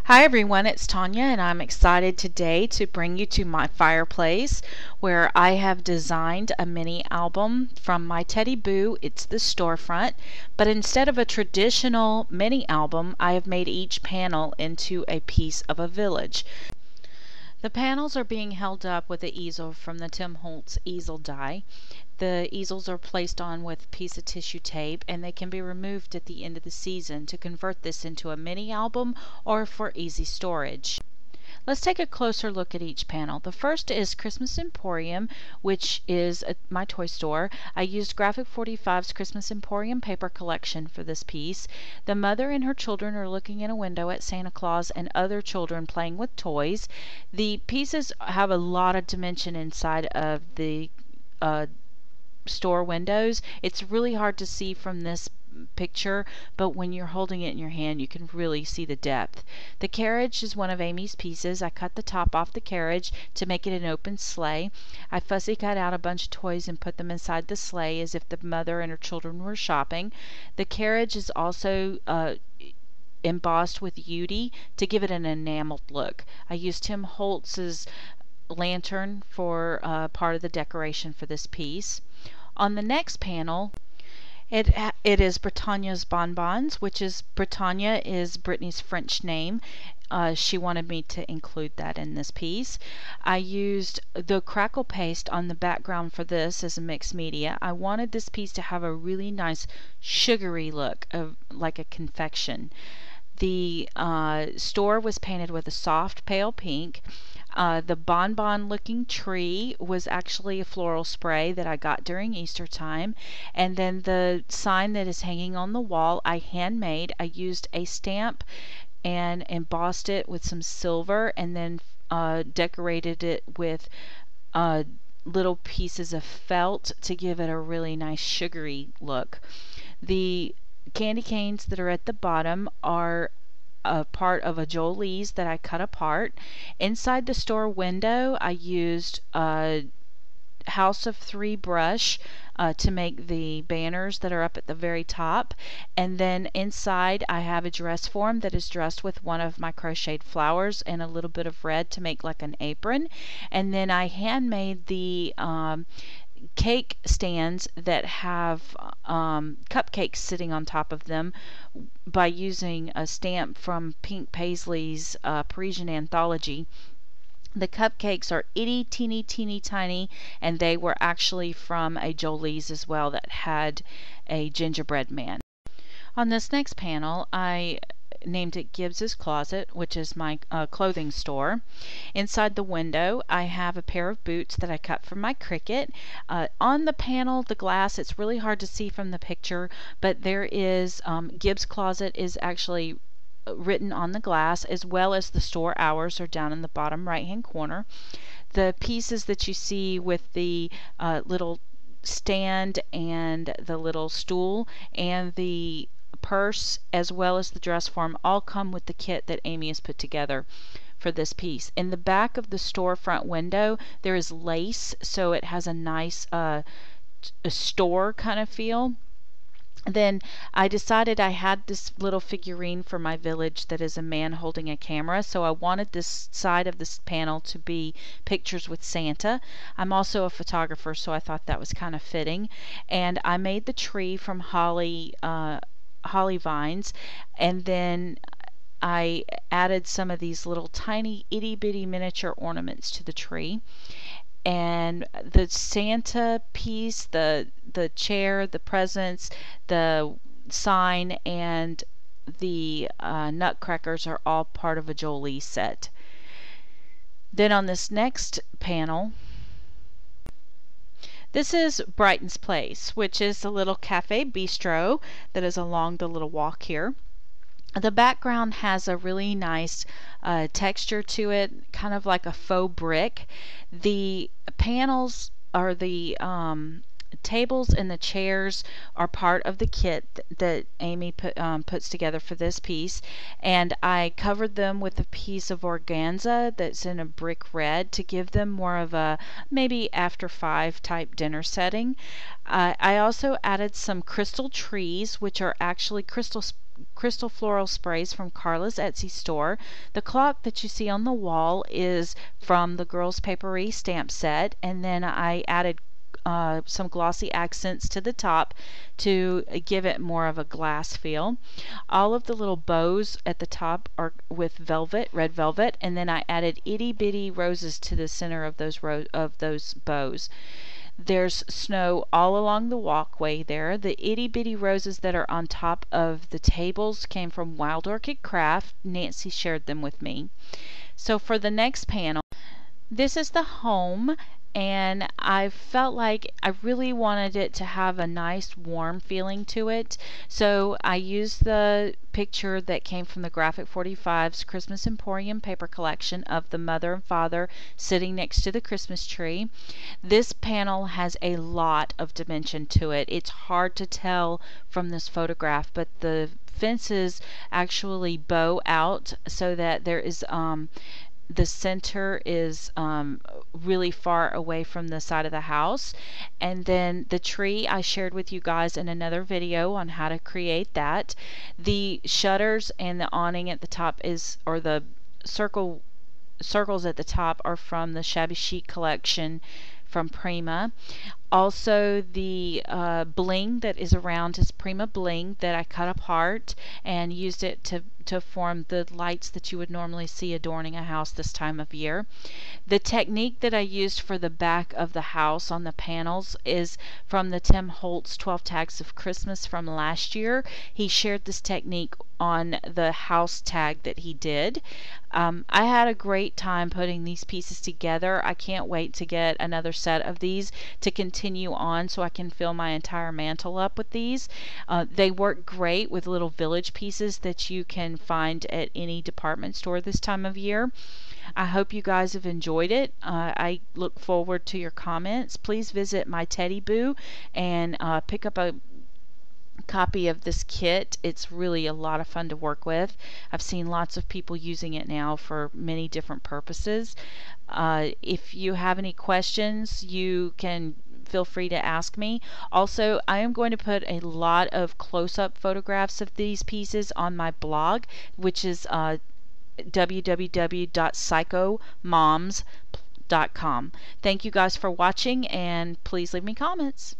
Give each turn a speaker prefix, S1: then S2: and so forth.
S1: Hi everyone, it's Tonya and I'm excited today to bring you to my fireplace where I have designed a mini album from My Teddyboo. It's the Storefront, but instead of a traditional mini album, I have made each panel into a piece of a village. The panels are being held up with the easel from the Tim Holtz Easel Die. The easels are placed on with a piece of tissue tape and they can be removed at the end of the season to convert this into a mini album or for easy storage. Let's take a closer look at each panel. The first is Christmas Emporium, which is my toy store. I used Graphic 45's Christmas Emporium paper collection for this piece. The mother and her children are looking in a window at Santa Claus and other children playing with toys. The pieces have a lot of dimension inside of the store windows. It's really hard to see from this picture, but when you're holding it in your hand you can really see the depth. The carriage is one of Amy's pieces. I cut the top off the carriage to make it an open sleigh. I fussy cut out a bunch of toys and put them inside the sleigh as if the mother and her children were shopping. The carriage is also embossed with Udi to give it an enameled look. I used Tim Holtz's lantern for part of the decoration for this piece. On the next panel, it is Britannia's Bonbons, which is Britannia is Brittany's French name. She wanted me to include that in this piece. I used the crackle paste on the background for this as a mixed media. I wanted this piece to have a really nice sugary look, of like a confection. The store was painted with a soft pale pink. The bonbon looking tree was actually a floral spray that I got during Easter time. And then the sign that is hanging on the wall I handmade. I used a stamp and embossed it with some silver and then decorated it with little pieces of felt to give it a really nice sugary look. The candy canes that are at the bottom are a part of a Jolie's that I cut apart. Inside the store window I used a House of 3 brush to make the banners that are up at the very top, and then inside I have a dress form that is dressed with one of my crocheted flowers and a little bit of red to make like an apron. And then I handmade the cake stands that have cupcakes sitting on top of them by using a stamp from Pink Paisley's Parisian Anthology. The cupcakes are itty teeny tiny, and they were actually from a Jolie's as well that had a gingerbread man. On this next panel I named it Gibbs's Closet, which is my clothing store. Inside the window I have a pair of boots that I cut from my Cricut. On the panel, the glass, it's really hard to see from the picture, but there is Gibbs Closet is actually written on the glass, as well as the store hours are down in the bottom right hand corner. The pieces that you see with the little stand and the little stool and the purse as well as the dress form all come with the kit that Amy has put together for this piece. In the back of the storefront window there is lace, so it has a nice a store kind of feel. Then I decided I had this little figurine for my village that is a man holding a camera, so I wanted this side of this panel to be pictures with Santa. I'm also a photographer, so I thought that was kind of fitting. And I made the tree from holly vines, and then I added some of these little tiny itty bitty miniature ornaments to the tree. And the Santa piece, the chair, the presents, the sign, and the nutcrackers are all part of a Jolie set. Then on this next panel, this is Brighton's Place, which is a little cafe bistro that is along the little walk here. The background has a really nice texture to it, kind of like a faux brick. The panels or the tables and the chairs are part of the kit that Amy puts together for this piece, and I covered them with a piece of organza that's in a brick red to give them more of a maybe after 5 type dinner setting. I also added some crystal trees, which are actually crystal floral sprays from Carla's Etsy store. The clock that you see on the wall is from the Girls Papery stamp set, and then I added some glossy accents to the top to give it more of a glass feel. All of the little bows at the top are with velvet, red velvet, and then I added itty bitty roses to the center of those bows. There's snow all along the walkway there. The itty bitty roses that are on top of the tables came from Wild Orchid Craft. Nancy shared them with me. So for the next panel, this is the home, and I felt like I really wanted it to have a nice warm feeling to it. So I used the picture that came from the Graphic 45's Christmas Emporium paper collection of the mother and father sitting next to the Christmas tree. This panel has a lot of dimension to it. It's hard to tell from this photograph, but the fences actually bow out so that there is the center is really far away from the side of the house, and then the tree I shared with you guys in another video on how to create that. The shutters and the awning at the top or the circles at the top are from the Shabby Chic collection from Prima. Also, the bling that is around is Prima bling that I cut apart and used it to form the lights that you would normally see adorning a house this time of year. The technique that I used for the back of the house on the panels is from the Tim Holtz 12 Tags of Christmas from last year. He shared this technique on the house tag that he did. I had a great time putting these pieces together. I can't wait to get another set of these to continue on so I can fill my entire mantle up with these. They work great with little village pieces that you can find at any department store this time of year. I hope you guys have enjoyed it. I look forward to your comments. Please visit My Teddyboo and pick up a copy of this kit. It's really a lot of fun to work with. I've seen lots of people using it now for many different purposes. If you have any questions, you can feel free to ask me. Also, I am going to put a lot of close-up photographs of these pieces on my blog, which is www.psychomoms.com. Thank you guys for watching, and please leave me comments.